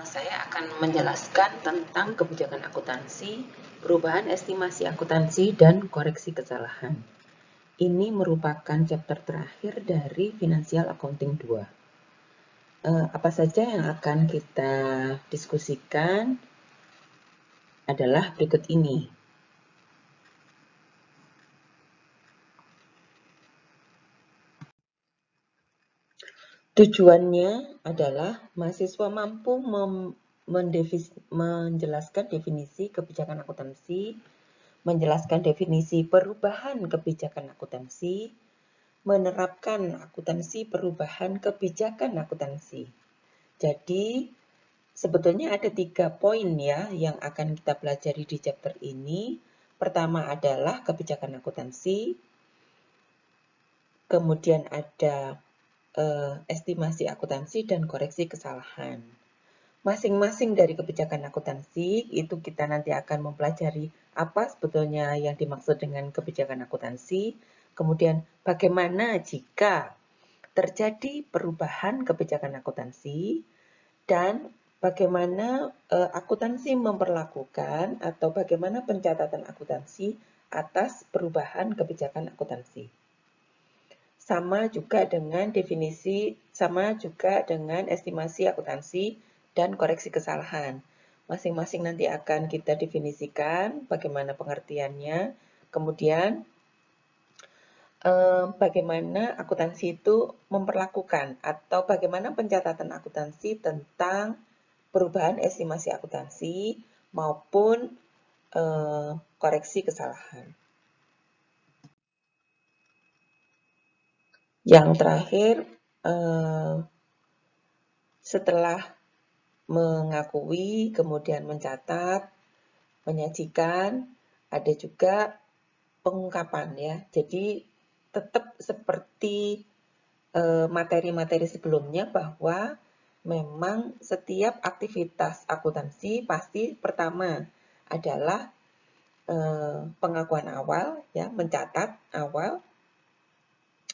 Saya akan menjelaskan tentang kebijakan akuntansi, perubahan estimasi akuntansi, dan koreksi kesalahan. Ini merupakan chapter terakhir dari Financial Accounting 2. Apa saja yang akan kita diskusikan adalah berikut ini. Tujuannya adalah mahasiswa mampu menjelaskan definisi kebijakan akuntansi, menjelaskan definisi perubahan kebijakan akuntansi, menerapkan akuntansi perubahan kebijakan akuntansi. Jadi, sebetulnya ada 3 poin ya yang akan kita pelajari di chapter ini. Pertama adalah kebijakan akuntansi, kemudian ada estimasi akuntansi dan koreksi kesalahan. Masing-masing dari kebijakan akuntansi itu kita nanti akan mempelajari apa sebetulnya yang dimaksud dengan kebijakan akuntansi, kemudian bagaimana jika terjadi perubahan kebijakan akuntansi, dan bagaimana akuntansi memperlakukan atau bagaimana pencatatan akuntansi atas perubahan kebijakan akuntansi. Sama juga dengan estimasi akuntansi dan koreksi kesalahan. Masing-masing nanti akan kita definisikan bagaimana pengertiannya, kemudian bagaimana akuntansi itu memperlakukan atau bagaimana pencatatan akuntansi tentang perubahan estimasi akuntansi maupun koreksi kesalahan. Yang terakhir, setelah mengakui, kemudian mencatat, menyajikan, ada juga pengungkapan ya. Jadi tetap seperti materi-materi sebelumnya bahwa memang setiap aktivitas akuntansi pasti pertama adalah pengakuan awal ya, mencatat awal.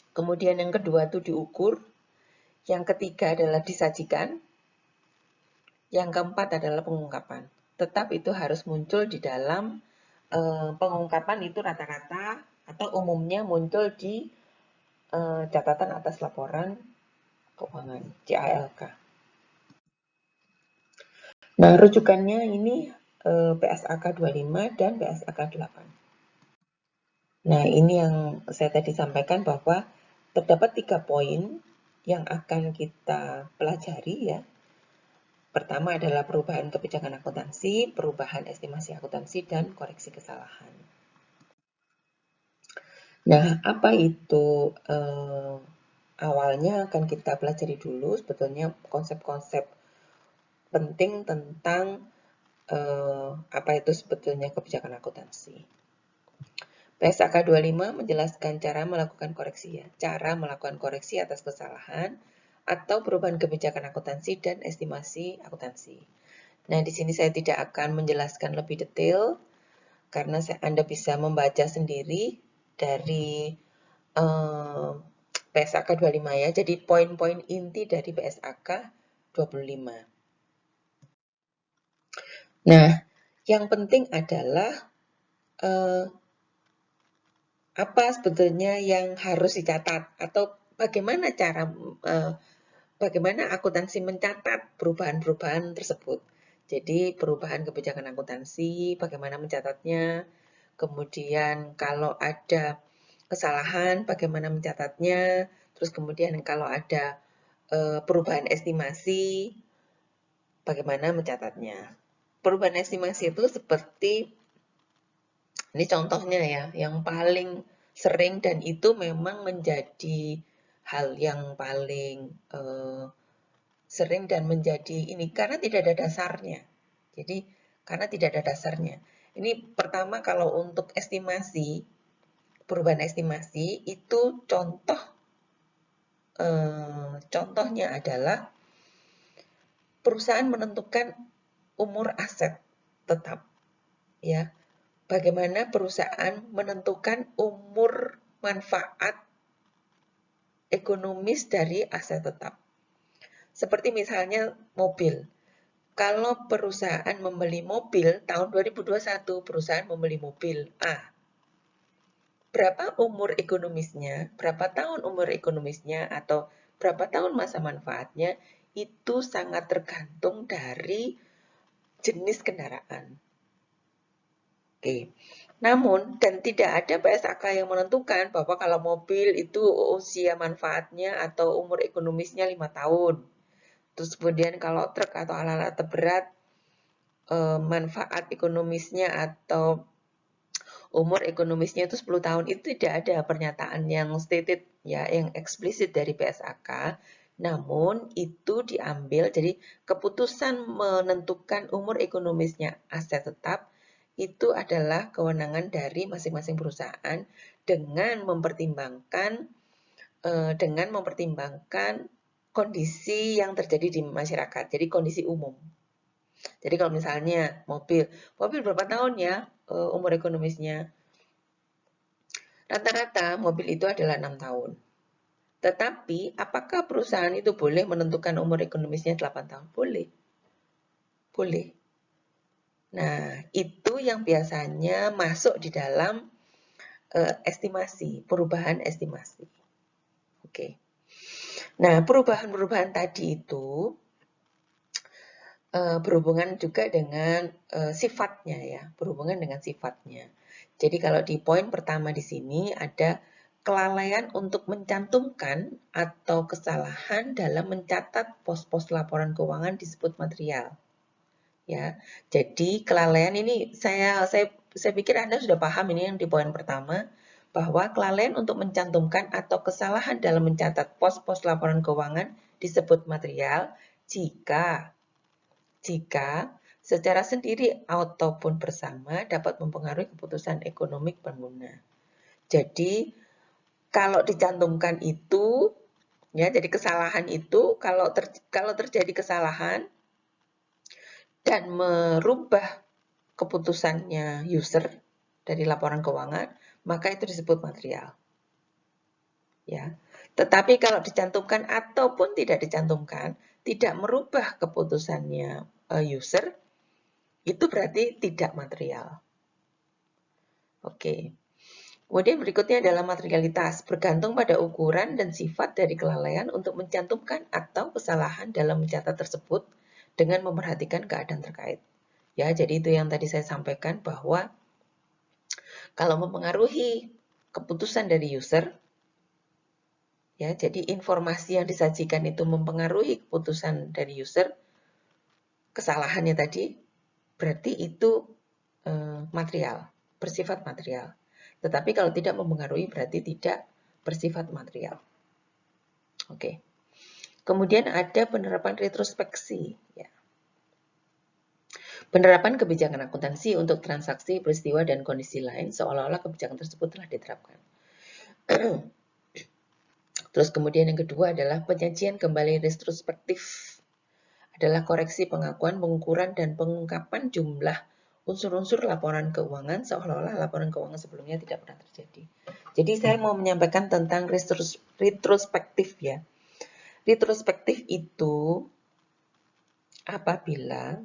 Kemudian yang kedua itu diukur, yang ketiga adalah disajikan, yang keempat adalah pengungkapan. Tetap itu harus muncul di dalam pengungkapan itu rata-rata atau umumnya muncul di catatan atas laporan keuangan, CALK. Nah, rujukannya ini PSAK 25 dan PSAK 8. Nah, ini yang saya tadi sampaikan bahwa terdapat 3 poin yang akan kita pelajari ya. Pertama adalah perubahan kebijakan akuntansi, perubahan estimasi akuntansi, dan koreksi kesalahan. Nah, apa itu awalnya akan kita pelajari dulu sebetulnya konsep-konsep penting tentang apa itu sebetulnya kebijakan akuntansi. PSAK 25 menjelaskan cara melakukan koreksi ya, cara melakukan koreksi atas kesalahan atau perubahan kebijakan akuntansi dan estimasi akuntansi. Nah, di sini saya tidak akan menjelaskan lebih detail karena Anda bisa membaca sendiri dari PSAK 25 ya. Jadi poin-poin inti dari PSAK 25. Nah, yang penting adalah apa sebetulnya yang harus dicatat atau bagaimana cara bagaimana akuntansi mencatat perubahan-perubahan tersebut. Jadi perubahan kebijakan akuntansi, bagaimana mencatatnya, kemudian kalau ada kesalahan, bagaimana mencatatnya, terus kemudian kalau ada perubahan estimasi, bagaimana mencatatnya. Perubahan estimasi itu seperti, ini contohnya ya, yang paling sering dan itu memang menjadi hal yang paling sering dan menjadi ini karena tidak ada dasarnya. Jadi karena tidak ada dasarnya. Ini pertama kalau untuk estimasi, perubahan estimasi itu contohnya adalah perusahaan menentukan umur aset tetap ya. Bagaimana perusahaan menentukan umur manfaat ekonomis dari aset tetap. Seperti misalnya mobil. Kalau perusahaan membeli mobil, tahun 2021 perusahaan membeli mobil A. Berapa umur ekonomisnya, berapa tahun umur ekonomisnya, atau berapa tahun masa manfaatnya, itu sangat tergantung dari jenis kendaraan. Oke. Namun, dan tidak ada PSAK yang menentukan bahwa kalau mobil itu usia manfaatnya atau umur ekonomisnya 5 tahun. Terus kemudian kalau truk atau alat-alat berat, manfaat ekonomisnya atau umur ekonomisnya itu 10 tahun. Itu tidak ada pernyataan yang stated, ya, yang eksplisit dari PSAK. Namun itu diambil, jadi keputusan menentukan umur ekonomisnya aset tetap itu adalah kewenangan dari masing-masing perusahaan dengan mempertimbangkan kondisi yang terjadi di masyarakat, jadi kondisi umum. Jadi kalau misalnya mobil berapa tahun ya umur ekonomisnya? Rata-rata mobil itu adalah 6 tahun. Tetapi apakah perusahaan itu boleh menentukan umur ekonomisnya 8 tahun? Boleh. Boleh. Nah, itu yang biasanya masuk di dalam estimasi, perubahan estimasi. Oke. Nah, perubahan-perubahan tadi itu berhubungan juga dengan sifatnya, ya, berhubungan dengan sifatnya. Jadi kalau di poin pertama di sini ada kelalaian untuk mencantumkan atau kesalahan dalam mencatat pos-pos laporan keuangan disebut material. Ya, jadi kelalaian ini saya pikir Anda sudah paham ini yang di poin pertama, bahwa kelalaian untuk mencantumkan atau kesalahan dalam mencatat pos-pos laporan keuangan disebut material jika secara sendiri ataupun bersama dapat mempengaruhi keputusan ekonomi pengguna. Jadi kalau dicantumkan itu, ya, jadi kesalahan itu kalau terjadi kesalahan dan merubah keputusannya user dari laporan keuangan, maka itu disebut material. Ya. Tetapi kalau dicantumkan ataupun tidak dicantumkan, tidak merubah keputusannya user, itu berarti tidak material. Oke. Kemudian berikutnya adalah materialitas, bergantung pada ukuran dan sifat dari kelalaian untuk mencantumkan atau kesalahan dalam mencatat tersebut dengan memperhatikan keadaan terkait. Ya, jadi itu yang tadi saya sampaikan bahwa kalau mempengaruhi keputusan dari user, ya, jadi informasi yang disajikan itu mempengaruhi keputusan dari user, kesalahannya tadi, berarti itu material, bersifat material. Tetapi kalau tidak mempengaruhi berarti tidak bersifat material. Oke. Kemudian ada penerapan retrospeksi. Ya. Penerapan kebijakan akuntansi untuk transaksi, peristiwa, dan kondisi lain seolah-olah kebijakan tersebut telah diterapkan. Terus kemudian yang kedua adalah penyajian kembali retrospektif. Adalah koreksi pengakuan, pengukuran, dan pengungkapan jumlah unsur-unsur laporan keuangan seolah-olah laporan keuangan sebelumnya tidak pernah terjadi. Jadi saya mau menyampaikan tentang retrospektif, ya. Retrospektif itu apabila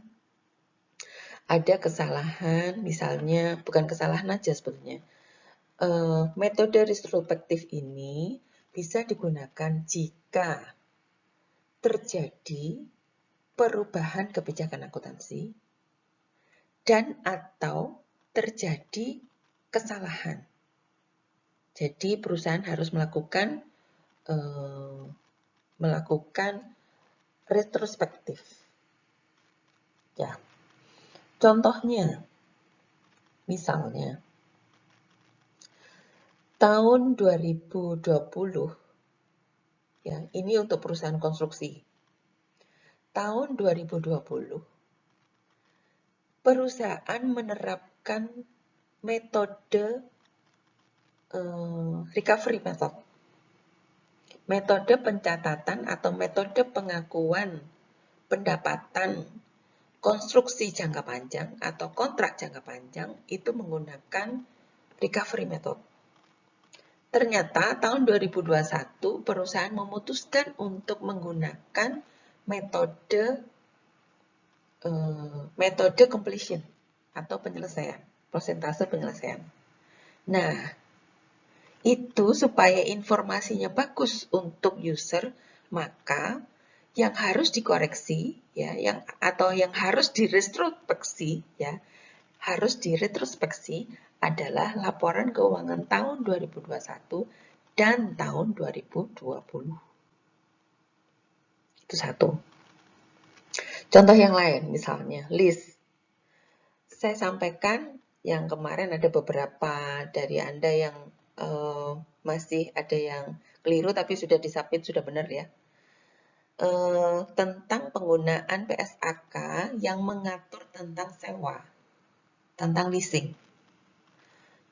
ada kesalahan, misalnya bukan kesalahan aja sebetulnya. Metode retrospektif ini bisa digunakan jika terjadi perubahan kebijakan akuntansi dan atau terjadi kesalahan. Jadi perusahaan harus melakukan retrospektif. Ya. Contohnya, misalnya tahun 2020, ya, ini untuk perusahaan konstruksi. Tahun 2020 perusahaan menerapkan metode recovery method. Metode pencatatan atau metode pengakuan pendapatan konstruksi jangka panjang atau kontrak jangka panjang itu menggunakan recovery method. Ternyata tahun 2021 perusahaan memutuskan untuk menggunakan metode completion atau penyelesaian, persentase penyelesaian. Nah, itu supaya informasinya bagus untuk user, maka yang harus dikoreksi ya, atau yang harus diretrospeksi ya, harus diretrospeksi adalah laporan keuangan tahun 2021 dan tahun 2020. Itu satu. Contoh yang lain, misalnya list. Saya sampaikan yang kemarin ada beberapa dari Anda yang masih ada yang keliru tapi sudah disubmit, sudah benar ya. Tentang penggunaan PSAK yang mengatur tentang sewa, tentang leasing.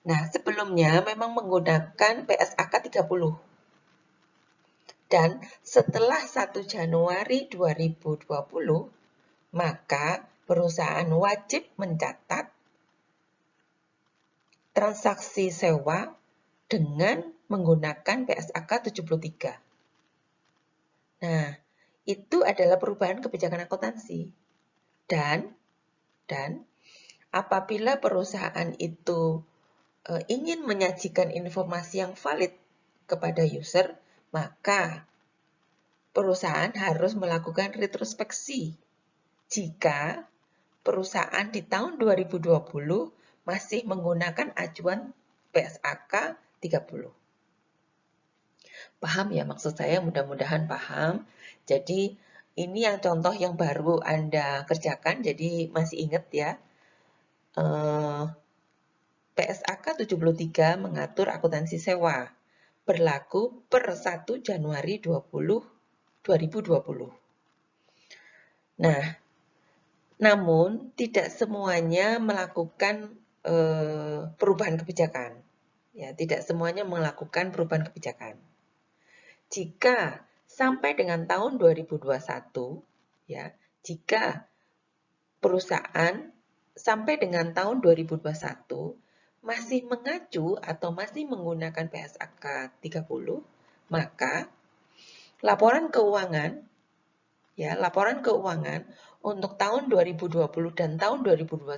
Nah, sebelumnya memang menggunakan PSAK 30. Dan setelah 1 Januari 2020, maka perusahaan wajib mencatat transaksi sewa dengan menggunakan PSAK 73. Nah, itu adalah perubahan kebijakan akuntansi. Dan apabila perusahaan itu ingin menyajikan informasi yang valid kepada user, maka perusahaan harus melakukan retrospeksi jika perusahaan di tahun 2020 masih menggunakan acuan PSAK 30. Paham ya maksud saya? Mudah-mudahan paham. Jadi ini yang contoh yang baru Anda kerjakan, jadi masih ingat ya. PSAK 73 mengatur akuntansi sewa berlaku per 1 Januari 2020. Nah, namun tidak semuanya melakukan perubahan kebijakan. Ya, tidak semuanya melakukan perubahan kebijakan. Jika sampai dengan tahun 2021, ya, jika perusahaan sampai dengan tahun 2021 masih mengacu atau masih menggunakan PSAK 30, maka laporan keuangan untuk tahun 2020 dan tahun 2021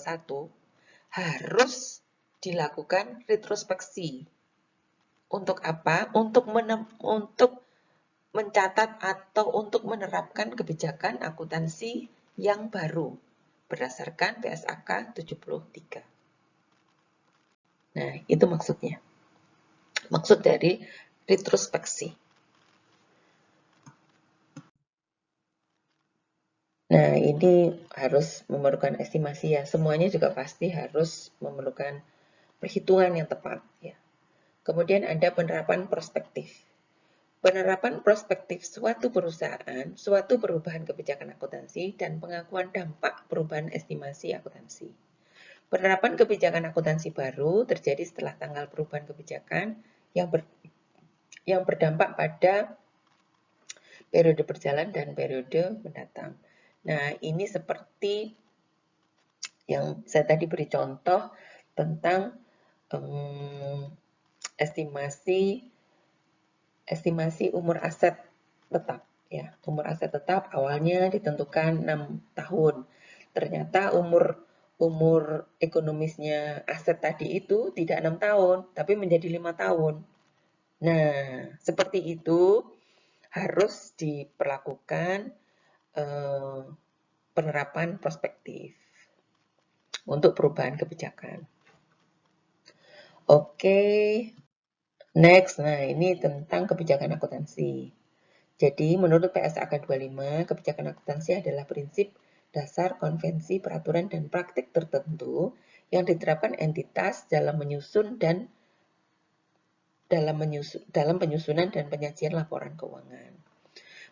harus dilakukan retrospeksi. Untuk apa? Untuk mencatat atau untuk menerapkan kebijakan akuntansi yang baru berdasarkan PSAK 73. Nah, itu maksudnya. Maksud dari retrospeksi. Nah, ini harus memerlukan estimasi ya. Semuanya juga pasti harus memerlukan perhitungan yang tepat ya. Kemudian ada penerapan prospektif. Penerapan prospektif suatu perusahaan, suatu perubahan kebijakan akuntansi, dan pengakuan dampak perubahan estimasi akuntansi. Penerapan kebijakan akuntansi baru terjadi setelah tanggal perubahan kebijakan yang berdampak pada periode berjalan dan periode mendatang. Nah, ini seperti yang saya tadi beri contoh tentang estimasi umur aset tetap ya. Umur aset tetap awalnya ditentukan 6 tahun. Ternyata umur ekonomisnya aset tadi itu tidak 6 tahun, tapi menjadi 5 tahun. Nah, seperti itu harus diperlakukan penerapan prospektif untuk perubahan kebijakan. Oke. Next, nah ini tentang kebijakan akuntansi. Jadi, menurut PSAK 25, kebijakan akuntansi adalah prinsip dasar, konvensi, peraturan, dan praktik tertentu yang diterapkan entitas dalam penyusunan dan penyajian laporan keuangan.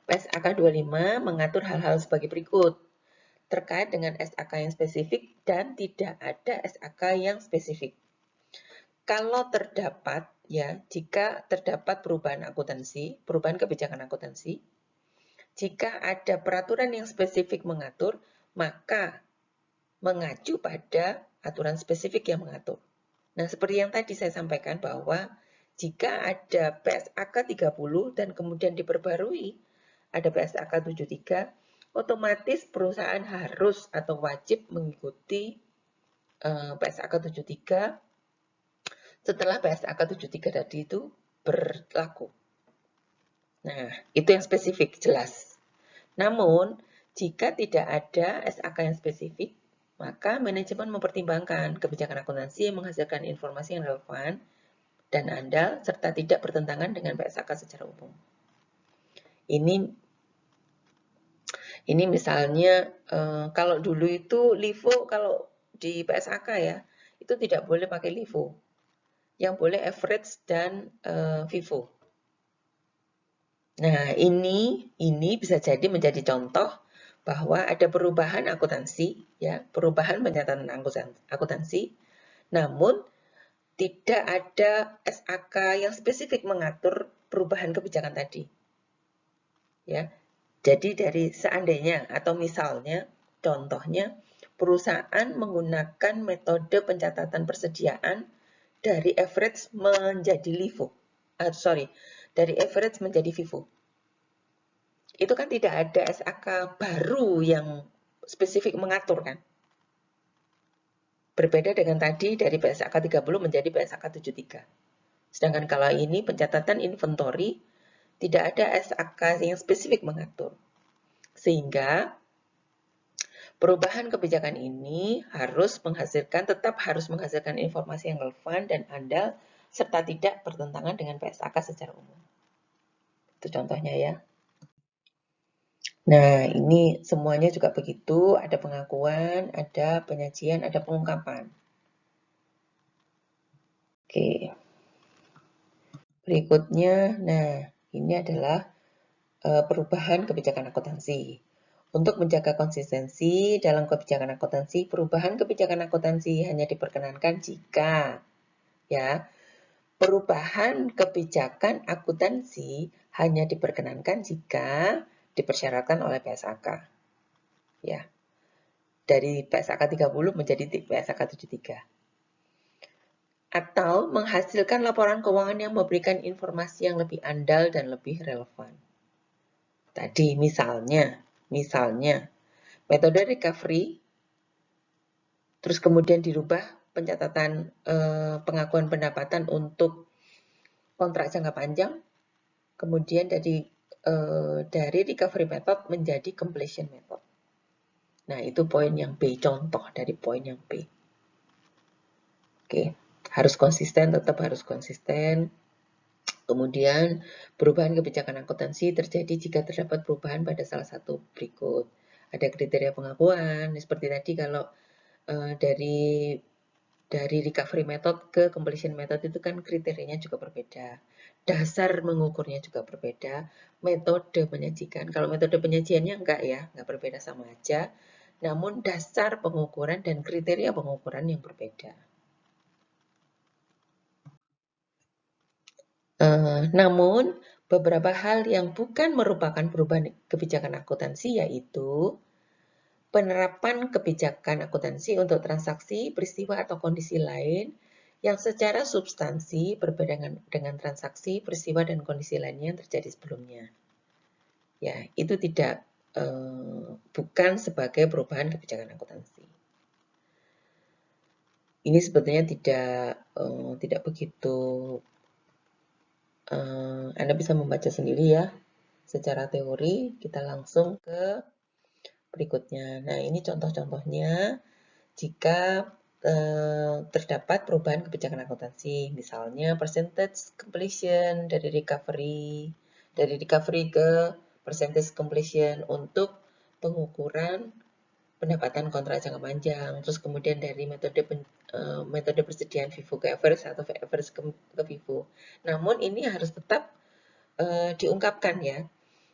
PSAK 25 mengatur hal-hal sebagai berikut. Terkait dengan SAK yang spesifik dan tidak ada SAK yang spesifik. Kalau terdapat, ya, jika terdapat perubahan akuntansi, perubahan kebijakan akuntansi, jika ada peraturan yang spesifik mengatur, maka mengacu pada aturan spesifik yang mengatur. Nah, seperti yang tadi saya sampaikan bahwa jika ada PSAK 30 dan kemudian diperbarui, ada PSAK 73, otomatis perusahaan harus atau wajib mengikuti PSAK 73 setelah PSAK 73 tadi itu berlaku. Nah, itu yang spesifik, jelas. Namun, jika tidak ada SAK yang spesifik, maka manajemen mempertimbangkan kebijakan akuntansi yang menghasilkan informasi yang relevan dan andal serta tidak bertentangan dengan PSAK secara umum. Ini misalnya kalau dulu itu LIFO kalau di PSAK ya, itu tidak boleh pakai LIFO. Yang boleh average dan FIFO. Nah, ini bisa jadi menjadi contoh bahwa ada perubahan akuntansi, ya, perubahan pencatatan akuntansi, namun tidak ada SAK yang spesifik mengatur perubahan kebijakan tadi. Ya. Jadi dari seandainya atau misalnya contohnya perusahaan menggunakan metode pencatatan persediaan dari average menjadi LIFO. Dari average menjadi FIFO. Itu kan tidak ada SAK baru yang spesifik mengatur kan. Berbeda dengan tadi dari PSAK 30 menjadi PSAK 73. Sedangkan kalau ini pencatatan inventory tidak ada SAK yang spesifik mengatur. Sehingga perubahan kebijakan ini tetap harus menghasilkan informasi yang relevan dan andal serta tidak bertentangan dengan PSAK secara umum. Itu contohnya ya. Nah, ini semuanya juga begitu, ada pengakuan, ada penyajian, ada pengungkapan. Oke. Berikutnya, nah, ini adalah perubahan kebijakan akuntansi. Untuk menjaga konsistensi dalam kebijakan akuntansi, perubahan kebijakan akuntansi hanya diperkenankan jika ya, perubahan kebijakan akuntansi hanya diperkenankan jika dipersyaratkan oleh PSAK. Ya. Dari PSAK 30 menjadi PSAK 73. Atau menghasilkan laporan keuangan yang memberikan informasi yang lebih andal dan lebih relevan. Tadi misalnya metode recovery, terus kemudian dirubah pencatatan pengakuan pendapatan untuk kontrak jangka panjang, kemudian dari recovery method menjadi completion method. Nah, itu poin yang B, contoh dari poin yang B. Oke, harus konsisten, tetap harus konsisten. Kemudian, perubahan kebijakan akuntansi terjadi jika terdapat perubahan pada salah satu berikut. Ada kriteria pengakuan, seperti tadi kalau dari recovery method ke completion method itu kan kriterianya juga berbeda. Dasar mengukurnya juga berbeda. Metode penyajikan, kalau metode penyajiannya enggak ya, enggak berbeda sama aja. Namun dasar pengukuran dan kriteria pengukuran yang berbeda. Namun, beberapa hal yang bukan merupakan perubahan kebijakan akuntansi yaitu penerapan kebijakan akuntansi untuk transaksi, peristiwa, atau kondisi lain yang secara substansi berbeda dengan transaksi, peristiwa, dan kondisi lainnya yang terjadi sebelumnya. Ya, itu bukan sebagai perubahan kebijakan akuntansi. Ini sebetulnya tidak begitu. Anda bisa membaca sendiri ya, secara teori. Kita langsung ke berikutnya. Nah, ini contoh-contohnya jika terdapat perubahan kebijakan akuntansi, misalnya percentage completion dari recovery ke percentage completion untuk pengukuran pendapatan kontrak jangka panjang, terus kemudian dari metode persediaan FIFO ke average atau average ke FIFO. Namun ini harus tetap diungkapkan ya,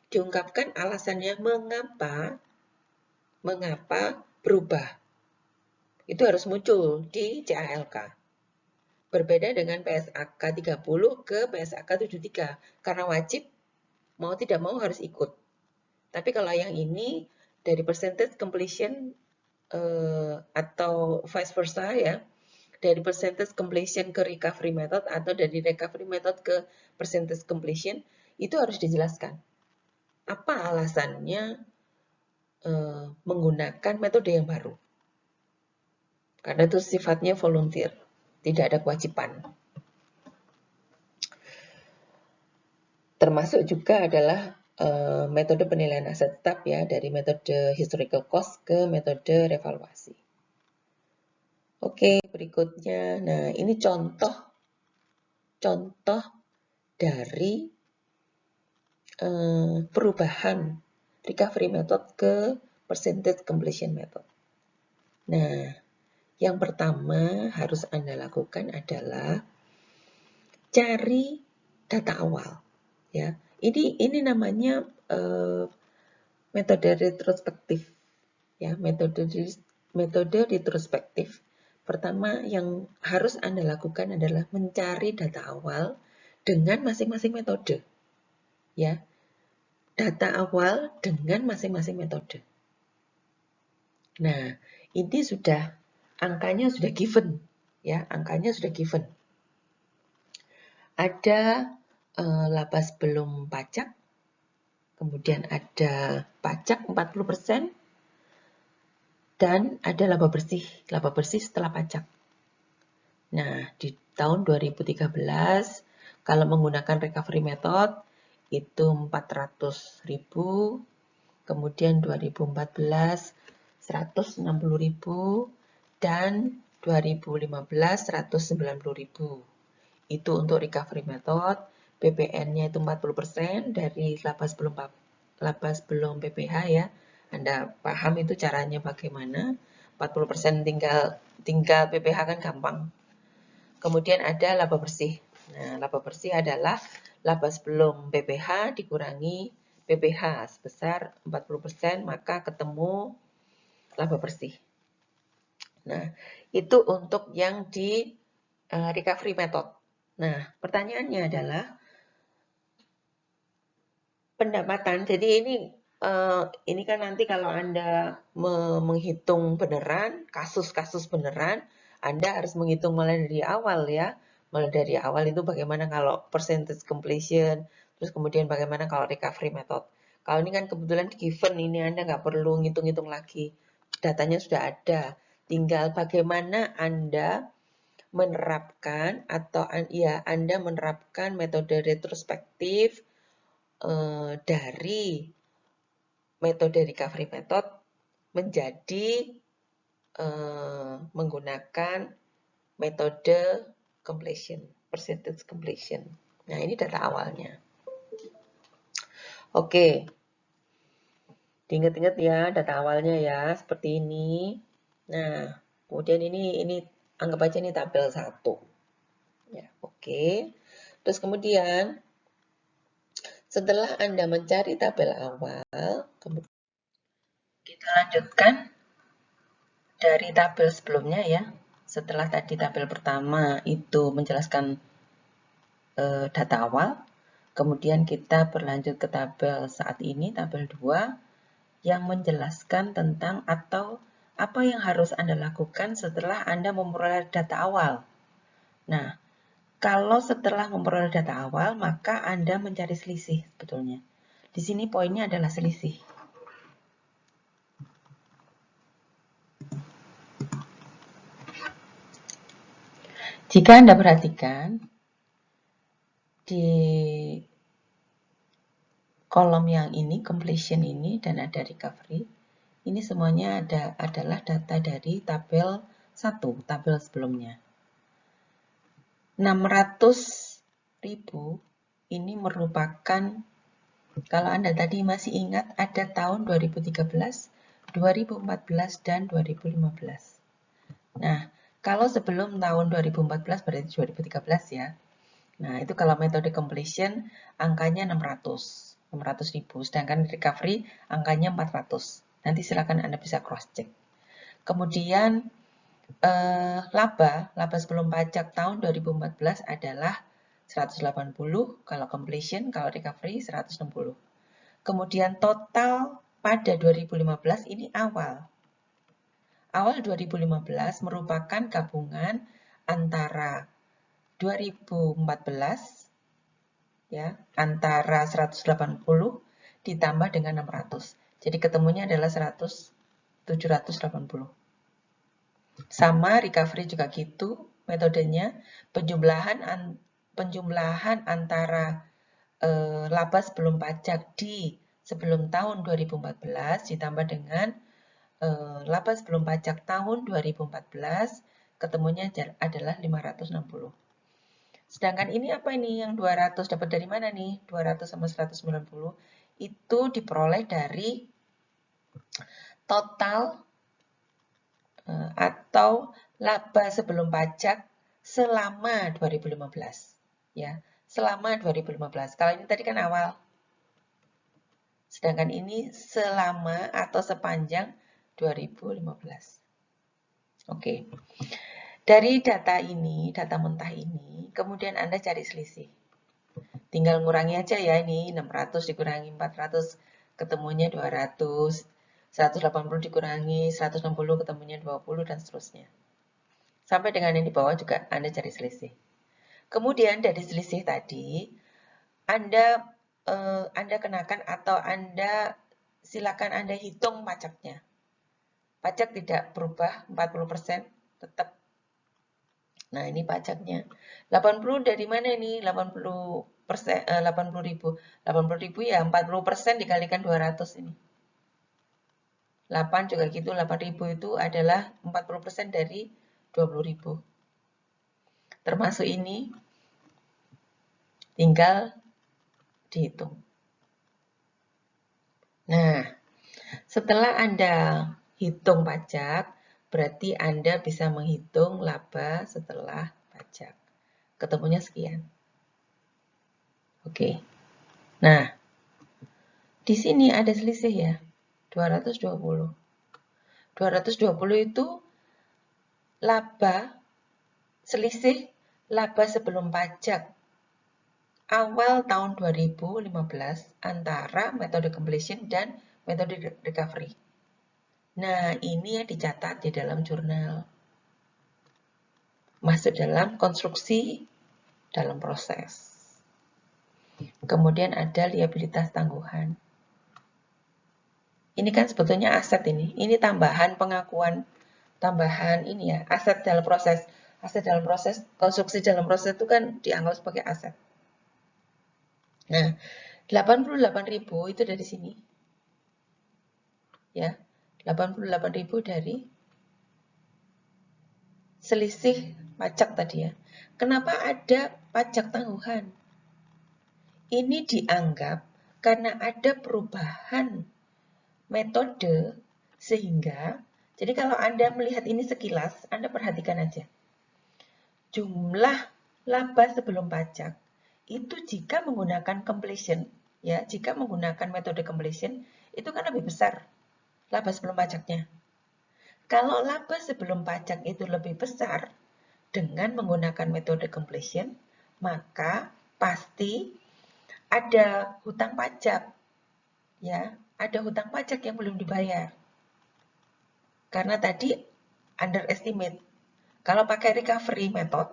diungkapkan alasannya mengapa berubah. Itu harus muncul di CALK. Berbeda dengan PSAK 30 ke PSAK 73. Karena wajib, mau tidak mau harus ikut. Tapi kalau yang ini, dari percentage completion atau vice versa ya, dari percentage completion ke recovery method atau dari recovery method ke percentage completion, itu harus dijelaskan. Apa alasannya menggunakan metode yang baru. Karena itu sifatnya volunteer, tidak ada kewajiban. Termasuk juga adalah metode penilaian aset tetap ya, dari metode historical cost ke metode revaluasi. Oke, berikutnya. Nah, ini contoh dari perubahan recovery method ke percentage completion method. Nah, yang pertama harus Anda lakukan adalah cari data awal. Ya, ini namanya metode retrospektif. Ya, metode retrospektif. Pertama yang harus Anda lakukan adalah mencari data awal dengan masing-masing metode. Ya, data awal dengan masing-masing metode. Nah, ini angkanya sudah given, ya, angkanya sudah given. Ada laba sebelum pajak, kemudian ada pajak 40%, dan ada laba bersih setelah pajak. Nah, di tahun 2013, kalau menggunakan recovery method, itu 400.000, kemudian 2014, 160.000, dan 2015, 190.000. Itu untuk recovery method, PPN-nya itu 40% dari laba sebelum PPh ya. Anda paham itu caranya bagaimana? 40% tinggal PPh kan gampang. Kemudian ada laba bersih. Nah, laba bersih adalah laba sebelum PPh dikurangi PPh sebesar 40%, maka ketemu laba bersih. Nah, itu untuk yang di recovery method. Nah, pertanyaannya adalah pendapatan. Jadi ini kan nanti kalau Anda menghitung beneran, kasus-kasus beneran, Anda harus menghitung mulai dari awal ya. Mulai dari awal itu bagaimana kalau percentage completion, terus kemudian bagaimana kalau recovery method. Kalau ini kan kebetulan given, ini Anda nggak perlu ngitung-ngitung lagi. Datanya sudah ada. Tinggal bagaimana Anda menerapkan atau ya Anda menerapkan metode retrospektif dari metode recovery method menjadi menggunakan metode completion, percentage completion. Nah, ini data awalnya. Oke. Diingat-ingat ya data awalnya ya, seperti ini. Nah, kemudian ini anggap aja ini tabel 1. Ya, oke. Terus kemudian setelah Anda mencari tabel awal, kemudian kita lanjutkan dari tabel sebelumnya ya. Setelah tadi tabel pertama itu menjelaskan data awal, kemudian kita berlanjut ke tabel saat ini, tabel 2, yang menjelaskan tentang atau apa yang harus Anda lakukan setelah Anda memperoleh data awal. Nah, kalau setelah memperoleh data awal, maka Anda mencari selisih sebetulnya. Di sini poinnya adalah selisih. Jika Anda perhatikan, di kolom yang ini, completion ini, dan ada recovery, ini semuanya adalah data dari tabel 1, tabel sebelumnya. 600.000 ini merupakan, kalau Anda tadi masih ingat, ada tahun 2013, 2014, dan 2015. Nah, kalau sebelum tahun 2014 berarti 2013 ya. Nah, itu kalau metode completion angkanya 600.000, sedangkan recovery angkanya 400. Nanti silakan Anda bisa cross check. Kemudian laba sebelum pajak tahun 2014 adalah 180, kalau completion, kalau recovery 160. Kemudian total pada 2015 ini awal. Awal 2015 merupakan gabungan antara 2014 ya, antara 180 ditambah dengan 600. Jadi ketemunya adalah 780. Sama recovery juga gitu metodenya, penjumlahan antara laba sebelum pajak di sebelum tahun 2014 ditambah dengan laba sebelum pajak tahun 2014, ketemunya adalah 560. Sedangkan ini apa ini? Yang 200 dapat dari mana nih? 200 sama 190 itu diperoleh dari total atau laba sebelum pajak selama 2015. Ya, selama 2015. Kalau ini tadi kan awal. Sedangkan ini selama atau sepanjang 2015. Oke. Dari data ini, data mentah ini, kemudian Anda cari selisih. Tinggal ngurangi aja ya ini, 600 dikurangi 400, ketemunya 200. 180 dikurangi 160, ketemunya 20, dan seterusnya. Sampai dengan yang di bawah juga Anda cari selisih. Kemudian dari selisih tadi, Anda kenakan atau silakan Anda hitung pajaknya. Pajak tidak berubah, 40% tetap. Nah, ini pajaknya. 80 dari mana ini? 80%, 80.000. 80.000 ya 40% dikalikan 200 ini. 8 juga gitu, 8.000 itu adalah 40% dari 20.000. Termasuk ini, tinggal dihitung. Nah, setelah Anda hitung pajak, berarti Anda bisa menghitung laba setelah pajak. Ketemunya sekian. Oke. Nah, di sini ada selisih ya, 220. 220 itu selisih laba sebelum pajak awal tahun 2015 antara metode completion dan metode recovery. Nah, ini yang dicatat di dalam jurnal. Masuk dalam konstruksi dalam proses. Kemudian ada liabilitas tangguhan. Ini kan sebetulnya aset ini. Ini tambahan pengakuan, tambahan ini ya, aset dalam proses. Aset dalam proses, konstruksi dalam proses itu kan dianggap sebagai aset. Nah, 88.000 itu dari sini. Ya, 88.000 dari selisih pajak tadi ya. Kenapa ada pajak tangguhan? Ini dianggap karena ada perubahan metode sehingga, jadi kalau Anda melihat ini sekilas, Anda perhatikan aja. Jumlah laba sebelum pajak itu jika menggunakan completion, ya, jika menggunakan metode completion itu kan lebih besar laba sebelum pajaknya. Kalau laba sebelum pajak itu lebih besar dengan menggunakan metode completion, maka pasti ada hutang pajak, ya, ada hutang pajak yang belum dibayar. Karena tadi underestimate. Kalau pakai recovery method,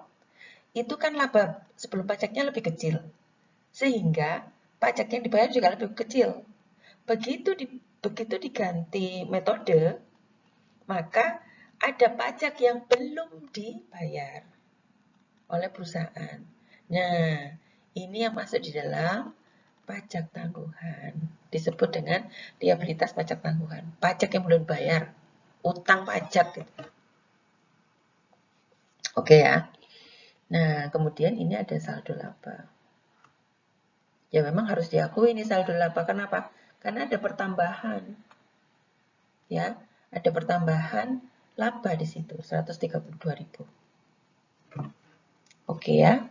itu kan laba sebelum pajaknya lebih kecil. Sehingga pajak yang dibayar juga lebih kecil. Begitu diganti metode, maka ada pajak yang belum dibayar oleh perusahaan. Nah, ini yang masuk di dalam pajak tangguhan. Disebut dengan liabilitas pajak tangguhan. Pajak yang belum dibayar, utang pajak gitu. Oke ya. Nah, kemudian ini ada saldo laba. Ya memang harus diakui ini saldo laba. Kenapa? Karena ada pertambahan. Ya, ada pertambahan laba di situ, 132.000. Oke ya.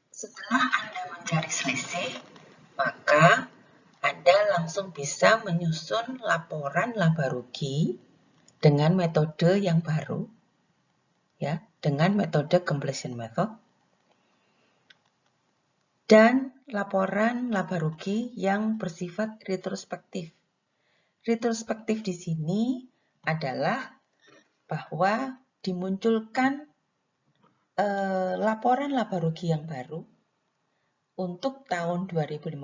Setelah Anda mencari selisih, maka Anda langsung bisa menyusun laporan laba rugi dengan metode yang baru, ya, dengan metode completion method, dan laporan laba rugi yang bersifat retrospektif. Retrospektif di sini adalah bahwa dimunculkan laporan laba rugi yang baru untuk tahun 2015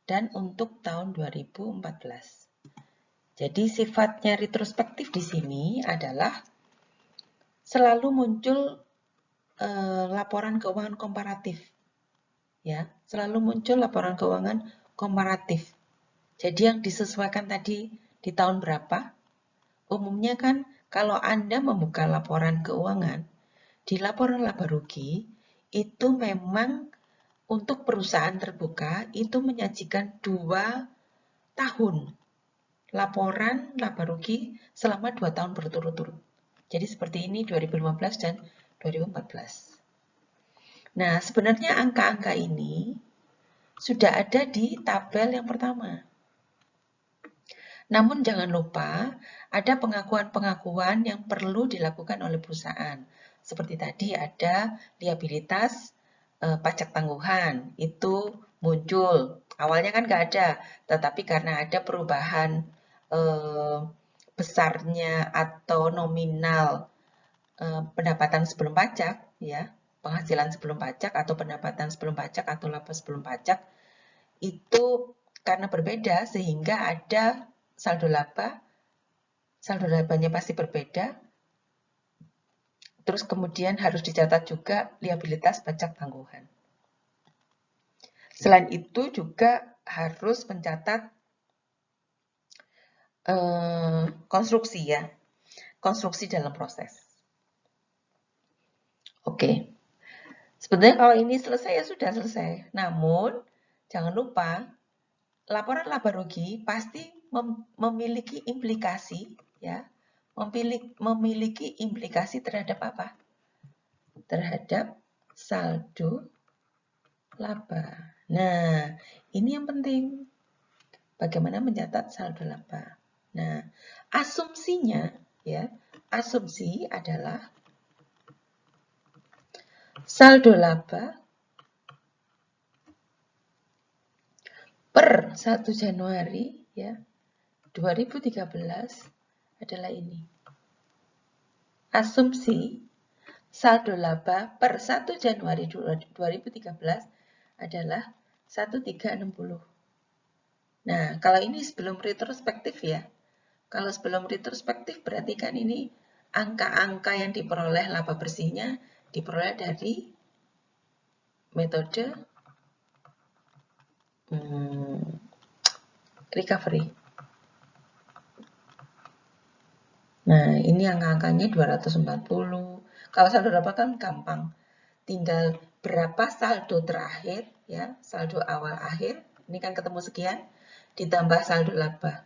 dan untuk tahun 2014. Jadi sifatnya retrospektif di sini adalah selalu muncul laporan keuangan komparatif. Ya, selalu muncul laporan keuangan komparatif. Jadi yang disesuaikan tadi di tahun berapa? Umumnya kan kalau Anda membuka laporan keuangan, di laporan laba rugi itu memang untuk perusahaan terbuka itu menyajikan 2 tahun laporan laba rugi selama 2 tahun berturut-turut. Jadi seperti ini 2015 dan 2014. Nah, sebenarnya angka-angka ini sudah ada di tabel yang pertama. Namun jangan lupa ada pengakuan-pengakuan yang perlu dilakukan oleh perusahaan. Seperti tadi ada liabilitas pajak tangguhan, itu muncul. Awalnya kan nggak ada, tetapi karena ada perubahan besarnya atau nominal pendapatan sebelum pajak, ya, penghasilan sebelum pajak atau pendapatan sebelum pajak atau laba sebelum pajak, itu karena berbeda sehingga ada saldo labanya pasti berbeda. Terus kemudian harus dicatat juga liabilitas pajak tangguhan. Selain itu juga harus mencatat konstruksi ya, konstruksi dalam proses. Oke, sebenarnya kalau ini selesai ya sudah selesai. Namun jangan lupa laporan laba rugi pasti memiliki implikasi ya, memiliki implikasi terhadap apa? Terhadap saldo laba. Nah, ini yang penting. Bagaimana mencatat saldo laba. Nah, asumsinya ya, asumsi adalah saldo laba per 1 Januari ya 2013 adalah ini. Asumsi saldo laba per 1 Januari 2013 adalah 1360. Nah, kalau ini sebelum retrospektif ya. Kalau sebelum retrospektif berarti kan ini angka-angka yang diperoleh laba bersihnya diperoleh dari metode recovery. Nah, ini angka-angkanya 240. Kalau saldo laba kan gampang. Tinggal berapa saldo terakhir ya, saldo awal akhir. Ini kan ketemu sekian ditambah saldo laba.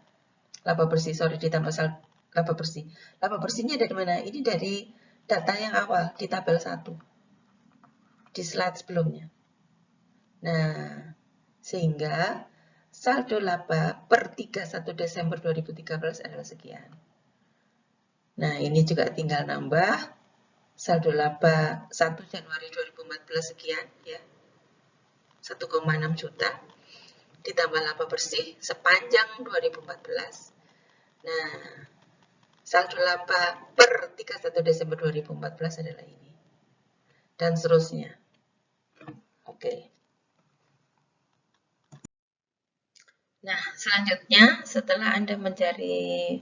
Laba bersih, sorry, ditambah saldo laba bersih. Laba bersihnya dari mana? Ini dari data yang awal di tabel 1. Di slide sebelumnya. Nah, sehingga saldo laba per 31 Desember 2013 adalah sekian. Nah, ini juga tinggal nambah saldo laba 1 Januari 2014 sekian ya. 1,6 juta ditambah laba bersih sepanjang 2014. Nah, saldo laba per 31 Desember 2014 adalah ini. Dan seterusnya. Oke. Nah, selanjutnya setelah Anda mencari